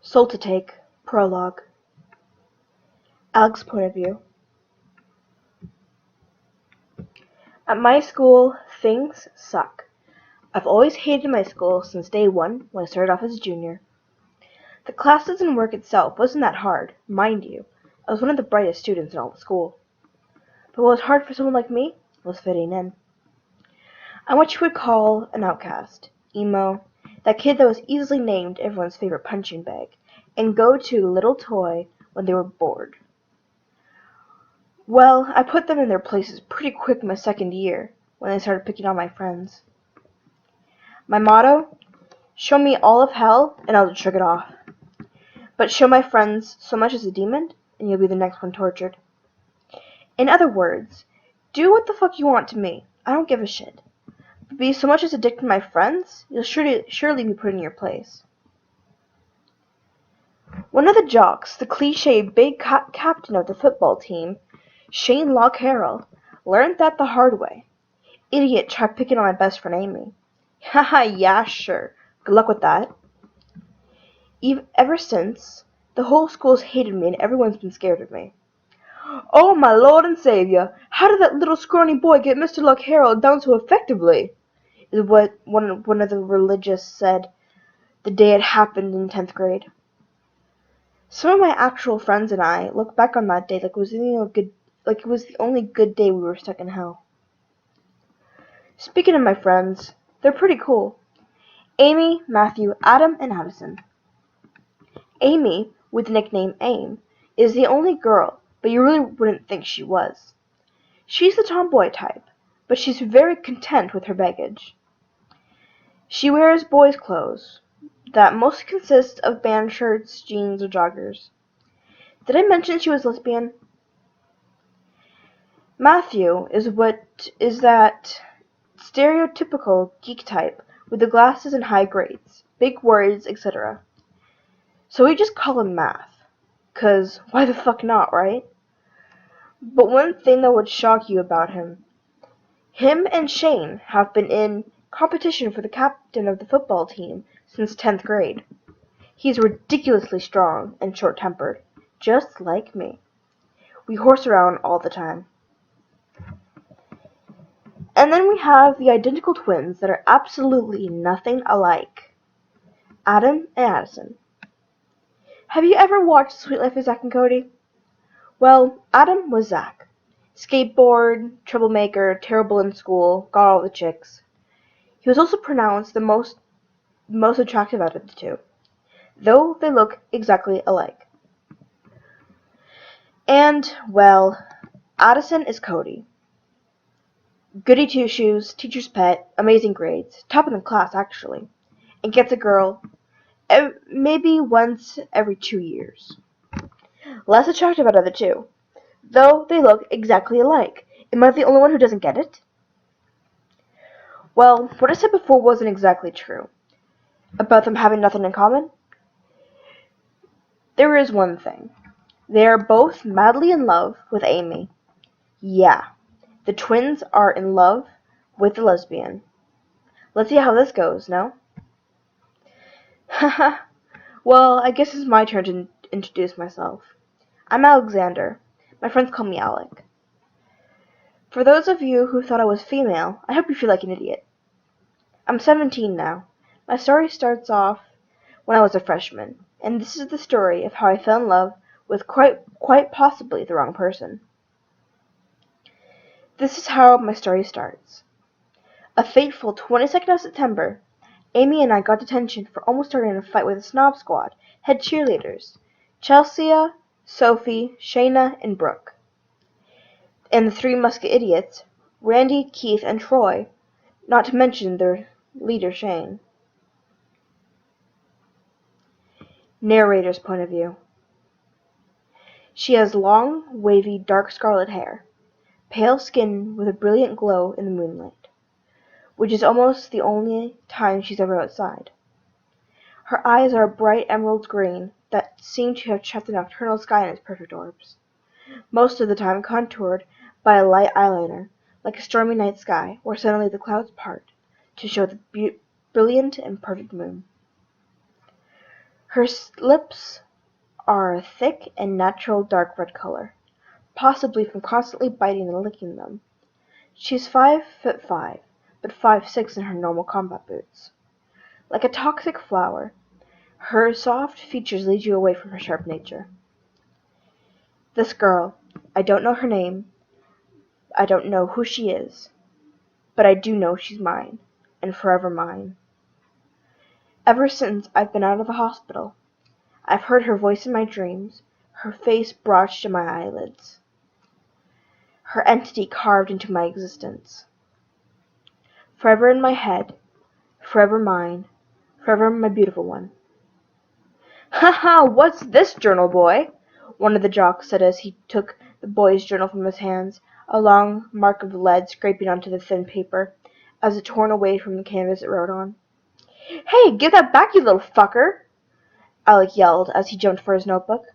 Soul to Take, Prologue. Alec's point of view. At my school, things suck. I've always hated my school since day one when I started off as a junior. The classes and work itself wasn't that hard, mind you. I was one of the brightest students in all the school. But what was hard for someone like me was fitting in. I'm what you would call an outcast, emo, that kid that was easily named everyone's favorite punching bag, and go-to little toy when they were bored. Well, I put them in their places pretty quick my second year, when they started picking on my friends. My motto? Show me all of hell, and I'll shrug it off. But show my friends so much as a demon, and you'll be the next one tortured. In other words, do what the fuck you want to me. I don't give a shit. But be so much as a dick to my friends, you'll surely be put in your place. One of the jocks, the cliché big captain of the football team, Shane Lockhairl, learned that the hard way. Idiot tried picking on my best friend Amy. Haha, yeah, sure. Good luck with that. Ever since, the whole school's hated me and everyone's been scared of me. Oh, my Lord and Savior, how did that little scrawny boy get Mr. Lockhairl down so effectively? Is what one of the religious said the day it happened in 10th grade. Some of my actual friends and I look back on that day like it was the only good day we were stuck in hell. Speaking of my friends, they're pretty cool. Amy, Matthew, Adam, and Addison. Amy, with the nickname Aim, is the only girl, but you really wouldn't think she was. She's the tomboy type, but she's very content with her baggage. She wears boys' clothes that mostly consist of band shirts, jeans, or joggers. Did I mention she was lesbian? Matthew is that stereotypical geek type with the glasses and high grades, big words, etc. So we just call him Math, 'cause why the fuck not, right? But one thing that would shock you about him and Shane have been in competition for the captain of the football team since 10th grade. He's ridiculously strong and short-tempered, just like me. We horse around all the time. And then we have the identical twins that are absolutely nothing alike. Adam and Addison. Have you ever watched Sweet Life of Zack and Cody? Well, Adam was Zack. Skateboard, troublemaker, terrible in school, got all the chicks. He was also pronounced the most attractive out of the two, though they look exactly alike. And, well, Addison is Cody. Goody two-shoes, teacher's pet, amazing grades, top of the class actually, and gets a girl maybe once every 2 years. Less attractive out of the two, though they look exactly alike. Am I the only one who doesn't get it? Well, what I said before wasn't exactly true. About them having nothing in common? There is one thing. They are both madly in love with Amy. Yeah, the twins are in love with the lesbian. Let's see how this goes, no? Haha. Well, I guess it's my turn to introduce myself. I'm Alecsander. My friends call me Alec. For those of you who thought I was female, I hope you feel like an idiot. I'm 17 now. My story starts off when I was a freshman, and this is the story of how I fell in love with quite possibly the wrong person. This is how my story starts. A fateful 22nd of September, Amy and I got detention for almost starting a fight with a snob squad, head cheerleaders, Chelsea, Sophie, Shayna, and Brooke. And the three musket idiots, Randy, Keith, and Troy, not to mention their leader Shane. Narrator's point of view. She has long, wavy, dark scarlet hair, pale skin with a brilliant glow in the moonlight, which is almost the only time she's ever outside. Her eyes are a bright emerald green that seem to have trapped the nocturnal sky in its perfect orbs, most of the time contoured by a light eyeliner, like a stormy night sky where suddenly the clouds part to show the brilliant and perfect moon. Her lips are a thick and natural dark red color, possibly from constantly biting and licking them. She's 5'5", but 5'6" in her normal combat boots. Like a toxic flower, her soft features lead you away from her sharp nature. This girl, I don't know her name, I don't know who she is, but I do know she's mine, and forever mine. Ever since I've been out of the hospital, I've heard her voice in my dreams, her face brushed in my eyelids, her entity carved into my existence. Forever in my head, forever mine, forever my beautiful one. "Ha ha! What's this, journal boy?" one of the jocks said as he took the boy's journal from his hands, a long mark of lead scraping onto the thin paper, as it torn away from the canvas it wrote on. "Hey, give that back, you little fucker!" Alec yelled as he jumped for his notebook.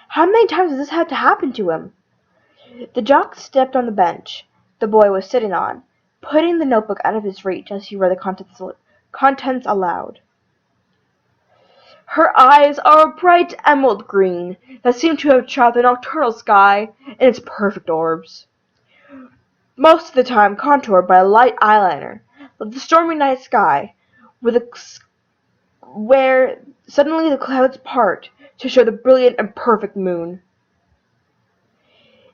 "How many times has this had to happen to him?" The jock stepped on the bench the boy was sitting on, putting the notebook out of his reach as he read the contents aloud. "Her eyes are a bright emerald green that seem to have trod the nocturnal sky in its perfect orbs, most of the time contoured by a light eyeliner, like the stormy night sky, where suddenly the clouds part to show the brilliant and perfect moon."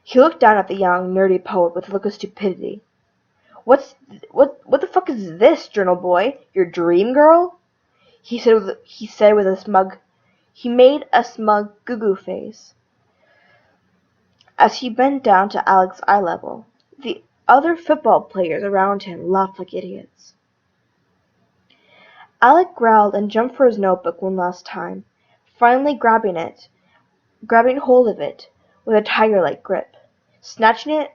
He looked down at the young, nerdy poet with a look of stupidity. What the fuck is this, journal boy? Your dream girl?" He made a smug goo-goo face as he bent down to Alec's eye level. The other football players around him laughed like idiots. Alec growled and jumped for his notebook one last time, finally grabbing hold of it with a tiger-like grip, snatching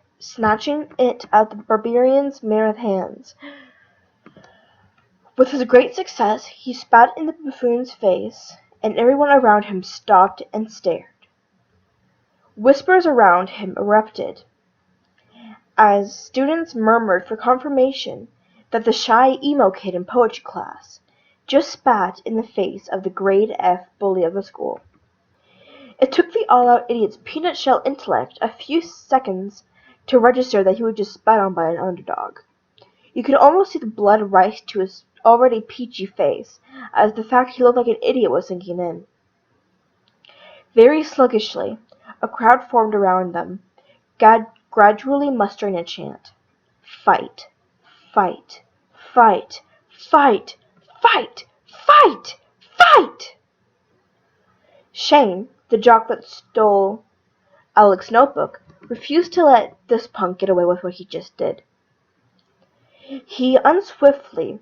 it out of the barbarian's mammoth hands. With his great success, he spat in the buffoon's face, and everyone around him stopped and stared. Whispers around him erupted as students murmured for confirmation that the shy emo kid in poetry class just spat in the face of the grade F bully of the school. It took the all-out idiot's peanut-shell intellect a few seconds to register that he was just spat on by an underdog. You could almost see the blood rise to his already peachy face as the fact he looked like an idiot was sinking in. Very sluggishly, a crowd formed around them, gradually mustering a chant. Fight, fight, fight, fight, fight, fight, fight! Shane, the jock that stole Alec's notebook, refused to let this punk get away with what he just did. He unswiftly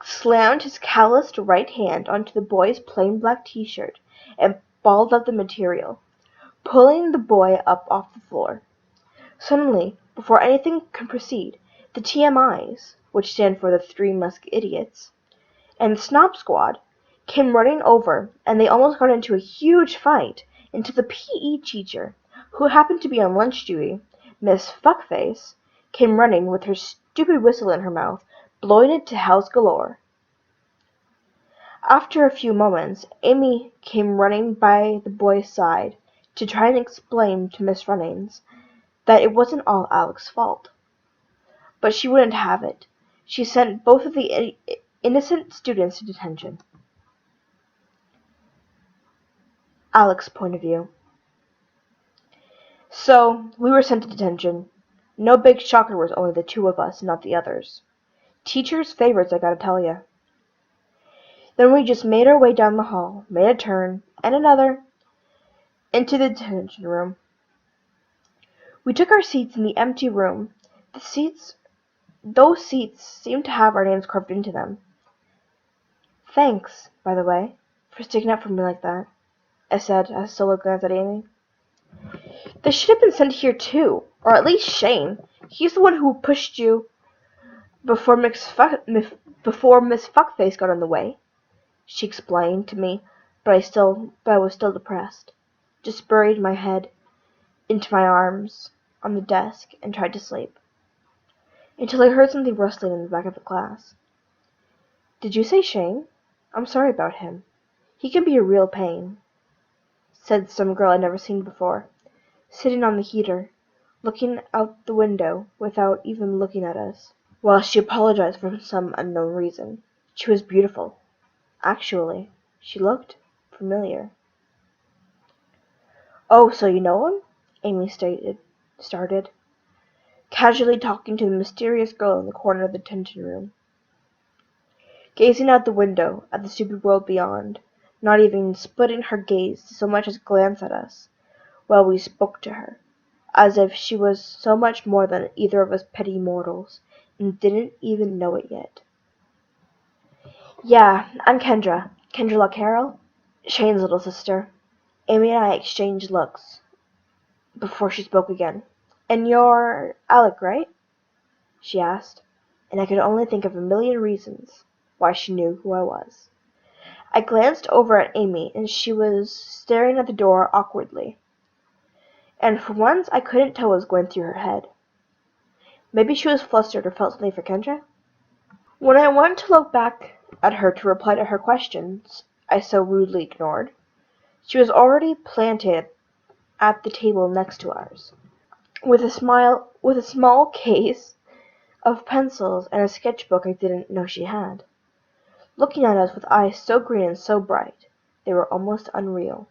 slammed his calloused right hand onto the boy's plain black t-shirt and balled up the material, pulling the boy up off the floor. Suddenly, before anything could proceed, the TMIs, which stand for the Three Musk Idiots, and the Snob Squad came running over, and they almost got into a huge fight until the PE teacher, who happened to be on lunch duty, Miss Fuckface, came running with her stupid whistle in her mouth, blowing it to hells galore. After a few moments, Amy came running by the boy's side to try and explain to Miss Runnings that it wasn't all Alec's fault. But she wouldn't have it. She sent both of the innocent students to detention. Alec's point of view. So, we were sent to detention. No big shocker, was only the two of us, not the others. Teacher's favorites, I gotta tell ya. Then we just made our way down the hall, made a turn, and another, into the detention room. We took our seats in the empty room. Those seats seemed to have our names carved into them. "Thanks, by the way, for sticking up for me like that," I said as I still glanced at Amy. "They should have been sent here too, or at least Shane. He's the one who pushed you before Miss Fuckface got in the way," she explained to me, but I was still depressed. Just buried my head into my arms on the desk and tried to sleep, until I heard something rustling in the back of the class. "Did you say Shane? I'm sorry about him. He can be a real pain," said some girl I'd never seen before, sitting on the heater, looking out the window without even looking at us, while she apologized for some unknown reason. She was beautiful. Actually, she looked familiar. "Oh, so you know him?" Amy started, casually talking to the mysterious girl in the corner of the detention room, gazing out the window at the stupid world beyond, not even splitting her gaze to so much as glance at us while we spoke to her, as if she was so much more than either of us petty mortals, and didn't even know it yet. "Yeah, I'm Kendra Lockhairl, Shane's little sister." Amy and I exchanged looks before she spoke again. "And you're Alec, right?" she asked, and I could only think of a million reasons why she knew who I was. I glanced over at Amy, and she was staring at the door awkwardly, and for once I couldn't tell what was going through her head. Maybe she was flustered or felt something for Kendra? When I went to look back at her to reply to her questions I so rudely ignored, she was already planted at the table next to ours, with a small case of pencils and a sketchbook I didn't know she had, looking at us with eyes so green and so bright they were almost unreal.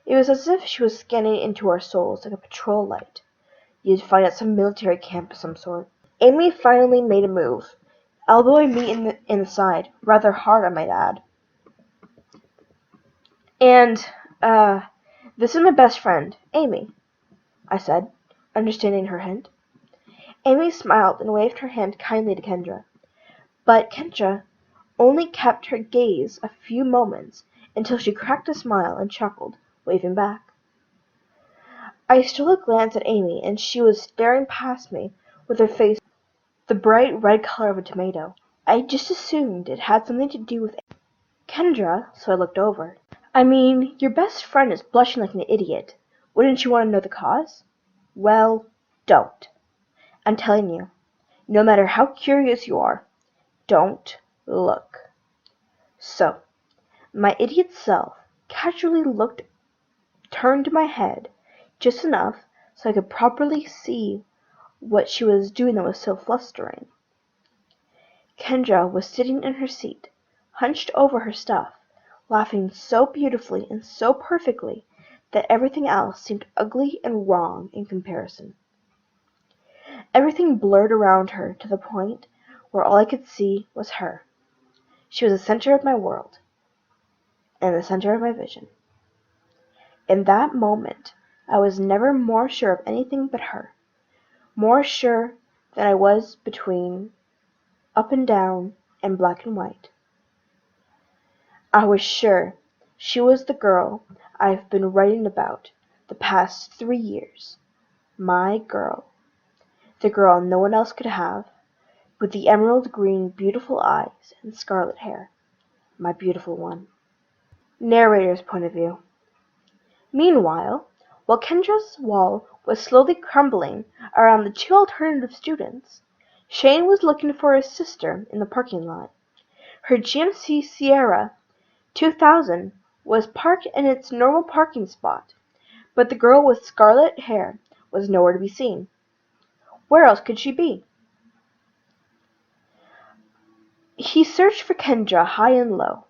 It was as if she was scanning into our souls like a patrol light you'd find at some military camp of some sort. Amy finally made a move, elbowing me in the side, rather hard I might add. "And, this is my best friend, Amy," I said, understanding her hint. Amy smiled and waved her hand kindly to Kendra, but Kendra only kept her gaze a few moments until she cracked a smile and chuckled, waving back. I stole a glance at Amy, and she was staring past me with her face the bright red color of a tomato. I just assumed it had something to do with Kendra, so I looked over. "I mean, your best friend is blushing like an idiot. Wouldn't you want to know the cause?" "Well, don't. I'm telling you, no matter how curious you are, don't look." So, my idiot self casually turned my head just enough so I could properly see what she was doing that was so flustering. Kendra was sitting in her seat, hunched over her stuff, laughing so beautifully and so perfectly that everything else seemed ugly and wrong in comparison. Everything blurred around her to the point where all I could see was her. She was the center of my world, and the center of my vision. In that moment, I was never more sure of anything but her, more sure than I was between up and down and black and white. I was sure she was the girl I've been writing about the past 3 years. My girl. The girl no one else could have, with the emerald green beautiful eyes and scarlet hair. My beautiful one. Narrator's point of view. Meanwhile, while Kendra's wall was slowly crumbling around the 2 alternative students, Shane was looking for his sister in the parking lot. Her GMC Sierra 2000 was parked in its normal parking spot, but the girl with scarlet hair was nowhere to be seen. Where else could she be? He searched for Kendra high and low,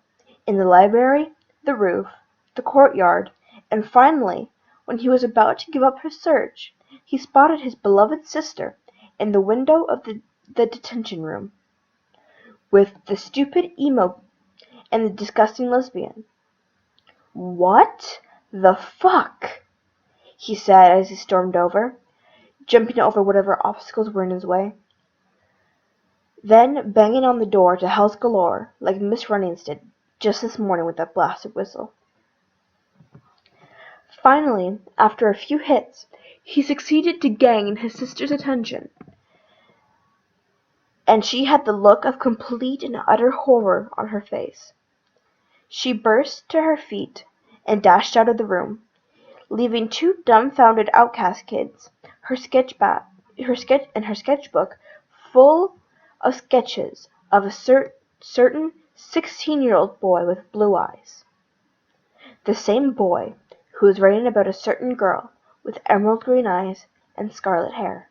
in the library, the roof, the courtyard, and finally, when he was about to give up his search, he spotted his beloved sister in the window of the detention room, with the stupid emo and the disgusting lesbian. "What the fuck?" he said as he stormed over, jumping over whatever obstacles were in his way, then banging on the door to Hells Galore like Miss Runnings did just this morning with that blasted whistle. Finally, after a few hits, he succeeded to gain his sister's attention, and she had the look of complete and utter horror on her face. She burst to her feet and dashed out of the room, leaving 2 dumbfounded outcast kids, her sketchbook full of sketches of a certain 16-year-old boy with blue eyes. The same boy who was writing about a certain girl with emerald green eyes and scarlet hair.